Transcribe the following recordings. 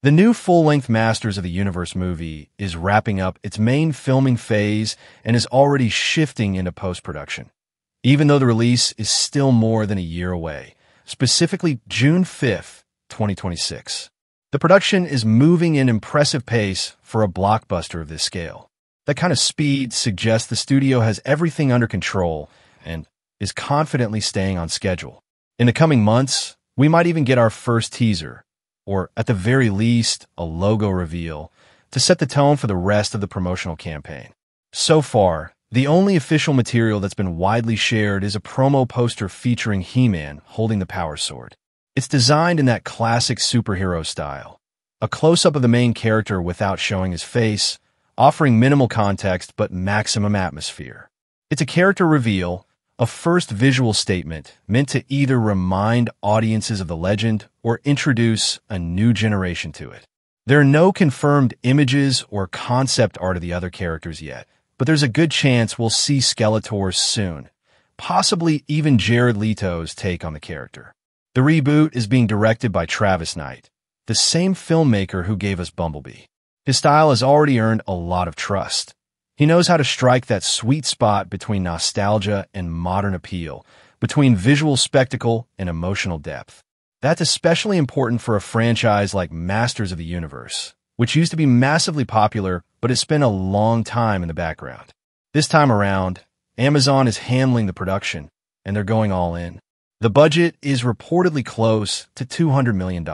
The new full-length Masters of the Universe movie is wrapping up its main filming phase and is already shifting into post-production. Even though the release is still more than a year away, specifically June 5th, 2026. The production is moving in impressive pace for a blockbuster of this scale. That kind of speed suggests the studio has everything under control and is confidently staying on schedule. In the coming months, we might even get our first teaser, or at the very least, a logo reveal, to set the tone for the rest of the promotional campaign. So far, the only official material that's been widely shared is a promo poster featuring He-Man holding the power sword. It's designed in that classic superhero style, a close-up of the main character without showing his face, offering minimal context but maximum atmosphere. It's a character reveal, a first visual statement meant to either remind audiences of the legend or introduce a new generation to it. There are no confirmed images or concept art of the other characters yet, but there's a good chance we'll see Skeletor soon, possibly even Jared Leto's take on the character. The reboot is being directed by Travis Knight, the same filmmaker who gave us Bumblebee. His style has already earned a lot of trust. He knows how to strike that sweet spot between nostalgia and modern appeal, between visual spectacle and emotional depth. That's especially important for a franchise like Masters of the Universe, which used to be massively popular but has spent a long time in the background. This time around, Amazon is handling the production, and they're going all in. The budget is reportedly close to $200 million.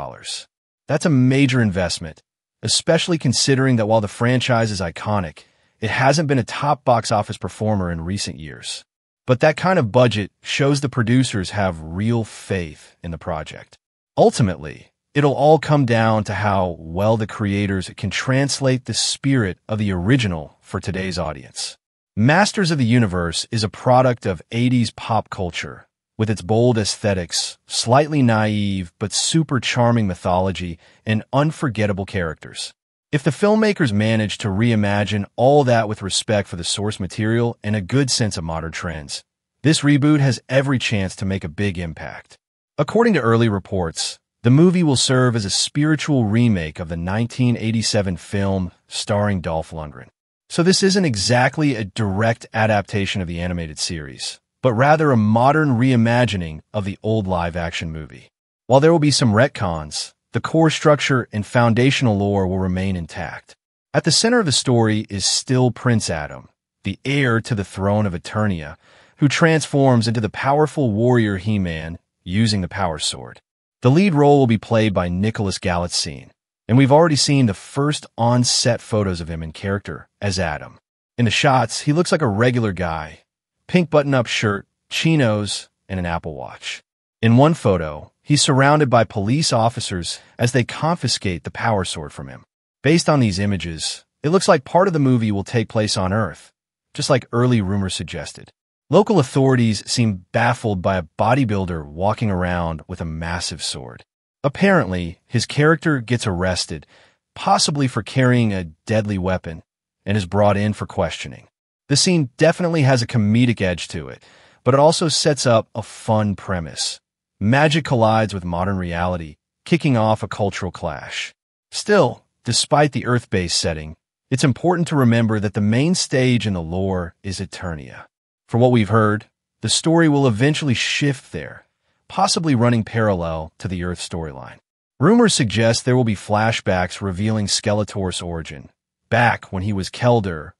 That's a major investment, especially considering that while the franchise is iconic, it hasn't been a top box office performer in recent years. But that kind of budget shows the producers have real faith in the project. Ultimately, it'll all come down to how well the creators can translate the spirit of the original for today's audience. Masters of the Universe is a product of 80s pop culture, with its bold aesthetics, slightly naive but super charming mythology, and unforgettable characters. If the filmmakers manage to reimagine all that with respect for the source material and a good sense of modern trends, this reboot has every chance to make a big impact. According to early reports, the movie will serve as a spiritual remake of the 1987 film starring Dolph Lundgren. So this isn't exactly a direct adaptation of the animated series, but rather a modern reimagining of the old live-action movie. While there will be some retcons, the core structure and foundational lore will remain intact. At the center of the story is still Prince Adam, the heir to the throne of Eternia, who transforms into the powerful warrior He-Man using the power sword. The lead role will be played by Nicholas Galitzine, and we've already seen the first on-set photos of him in character as Adam. In the shots, he looks like a regular guy, pink button-up shirt, chinos, and an Apple Watch. In one photo, he's surrounded by police officers as they confiscate the power sword from him. Based on these images, it looks like part of the movie will take place on Earth, just like early rumors suggested. Local authorities seem baffled by a bodybuilder walking around with a massive sword. Apparently, his character gets arrested, possibly for carrying a deadly weapon, and is brought in for questioning. The scene definitely has a comedic edge to it, but it also sets up a fun premise. Magic collides with modern reality, kicking off a cultural clash. Still, despite the Earth-based setting, it's important to remember that the main stage in the lore is Eternia. From what we've heard, the story will eventually shift there, possibly running parallel to the Earth storyline. Rumors suggest there will be flashbacks revealing Skeletor's origin, back when he was Keldur,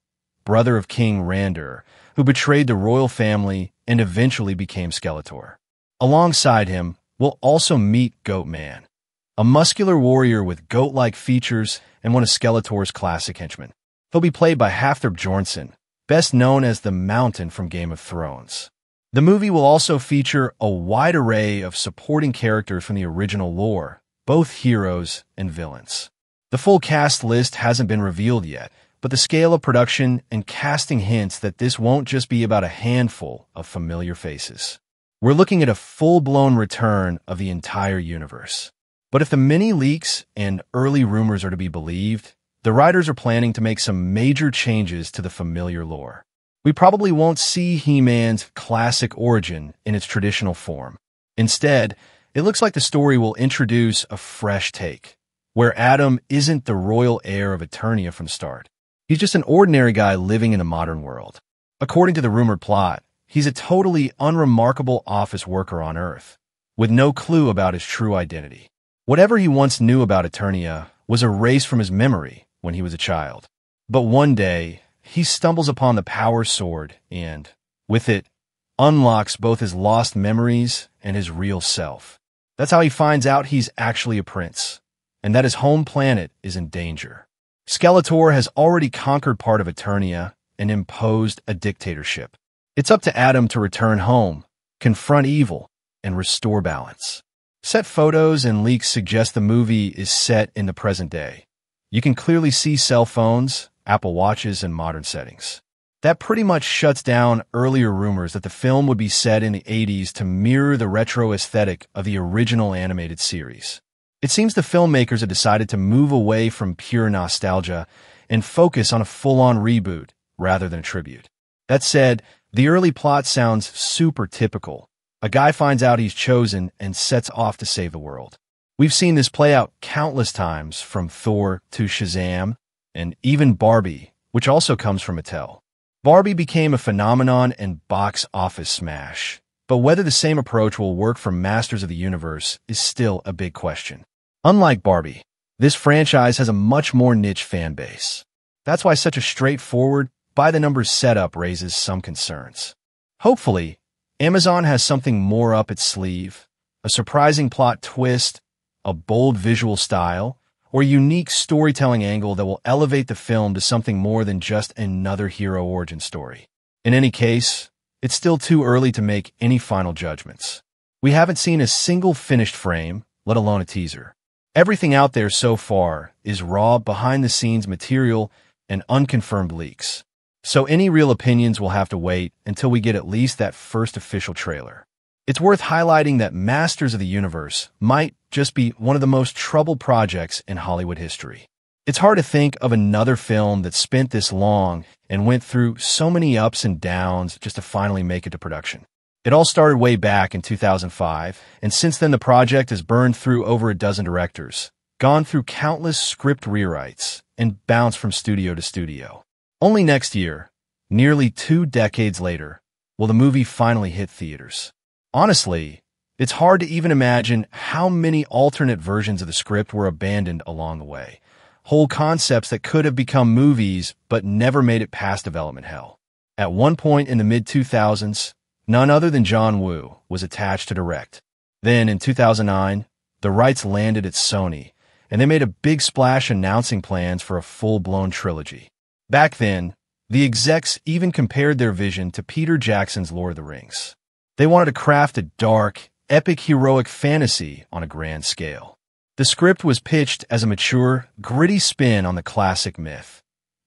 brother of King Randur, who betrayed the royal family and eventually became Skeletor. Alongside him, we'll also meet Goatman, a muscular warrior with goat-like features and one of Skeletor's classic henchmen. He'll be played by Hafthor Bjornsson, best known as the Mountain from Game of Thrones. The movie will also feature a wide array of supporting characters from the original lore, both heroes and villains. The full cast list hasn't been revealed yet, but the scale of production and casting hints that this won't just be about a handful of familiar faces. We're looking at a full-blown return of the entire universe. But if the many leaks and early rumors are to be believed, the writers are planning to make some major changes to the familiar lore. We probably won't see He-Man's classic origin in its traditional form. Instead, it looks like the story will introduce a fresh take, where Adam isn't the royal heir of Eternia from the start. He's just an ordinary guy living in the modern world. According to the rumored plot, he's a totally unremarkable office worker on Earth, with no clue about his true identity. Whatever he once knew about Eternia was erased from his memory when he was a child. But one day, he stumbles upon the power sword and, with it, unlocks both his lost memories and his real self. That's how he finds out he's actually a prince, and that his home planet is in danger. Skeletor has already conquered part of Eternia and imposed a dictatorship. It's up to Adam to return home, confront evil, and restore balance. Set photos and leaks suggest the movie is set in the present day. You can clearly see cell phones, Apple Watches, and modern settings. That pretty much shuts down earlier rumors that the film would be set in the 80s to mirror the retro aesthetic of the original animated series. It seems the filmmakers have decided to move away from pure nostalgia and focus on a full-on reboot rather than a tribute. That said, the early plot sounds super typical. A guy finds out he's chosen and sets off to save the world. We've seen this play out countless times, from Thor to Shazam, and even Barbie, which also comes from Mattel. Barbie became a phenomenon and box office smash, but whether the same approach will work for Masters of the Universe is still a big question. Unlike Barbie, this franchise has a much more niche fan base. That's why such a straightforward, by-the-numbers setup raises some concerns. Hopefully, Amazon has something more up its sleeve, a surprising plot twist, a bold visual style, or a unique storytelling angle that will elevate the film to something more than just another hero origin story. In any case, it's still too early to make any final judgments. We haven't seen a single finished frame, let alone a teaser. Everything out there so far is raw, behind-the-scenes material and unconfirmed leaks. So any real opinions will have to wait until we get at least that first official trailer. It's worth highlighting that Masters of the Universe might just be one of the most troubled projects in Hollywood history. It's hard to think of another film that spent this long and went through so many ups and downs just to finally make it to production. It all started way back in 2005, and since then the project has burned through over a dozen directors, gone through countless script rewrites, and bounced from studio to studio. Only next year, nearly 2 decades later, will the movie finally hit theaters. Honestly, it's hard to even imagine how many alternate versions of the script were abandoned along the way. Whole concepts that could have become movies but never made it past development hell. At one point in the mid-2000s, none other than John Woo was attached to direct. Then, in 2009, the rights landed at Sony, and they made a big splash announcing plans for a full-blown trilogy. Back then, the execs even compared their vision to Peter Jackson's Lord of the Rings. They wanted to craft a dark, epic heroic fantasy on a grand scale. The script was pitched as a mature, gritty spin on the classic myth,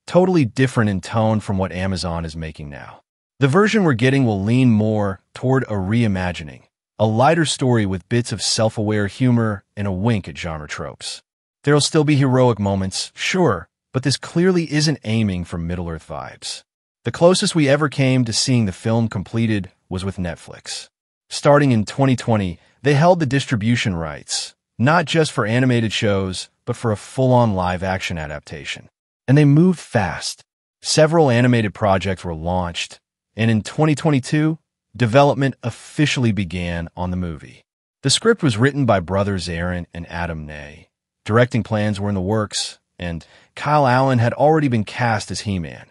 totally different in tone from what Amazon is making now. The version we're getting will lean more toward a reimagining, a lighter story with bits of self-aware humor and a wink at genre tropes. There'll still be heroic moments, sure, but this clearly isn't aiming for Middle-earth vibes. The closest we ever came to seeing the film completed was with Netflix. Starting in 2020, they held the distribution rights, not just for animated shows, but for a full-on live-action adaptation. And they moved fast. Several animated projects were launched, and in 2022, development officially began on the movie. The script was written by brothers Aaron and Adam Ney. Directing plans were in the works, and Kyle Allen had already been cast as He-Man.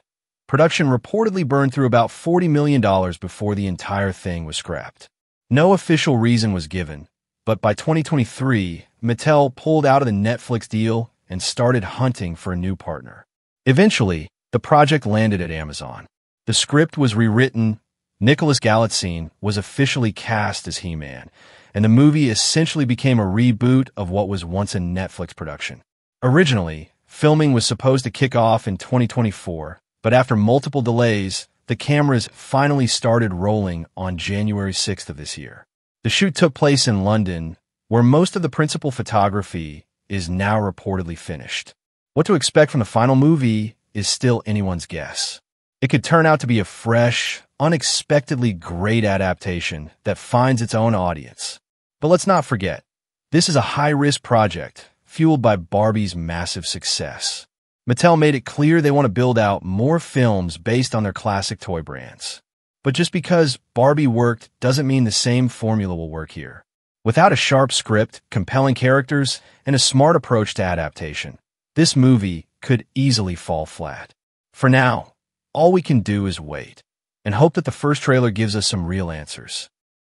Production reportedly burned through about $40 million before the entire thing was scrapped. No official reason was given, but by 2023, Mattel pulled out of the Netflix deal and started hunting for a new partner. Eventually, the project landed at Amazon. The script was rewritten, Nicholas Galitzine was officially cast as He-Man, and the movie essentially became a reboot of what was once a Netflix production. Originally, filming was supposed to kick off in 2024, but after multiple delays, the cameras finally started rolling on January 6th of this year. The shoot took place in London, where most of the principal photography is now reportedly finished. What to expect from the final movie is still anyone's guess. It could turn out to be a fresh, unexpectedly great adaptation that finds its own audience. But let's not forget, this is a high-risk project fueled by Barbie's massive success. Mattel made it clear they want to build out more films based on their classic toy brands. But just because Barbie worked doesn't mean the same formula will work here. Without a sharp script, compelling characters, and a smart approach to adaptation, this movie could easily fall flat. For now, all we can do is wait and hope that the first trailer gives us some real answers.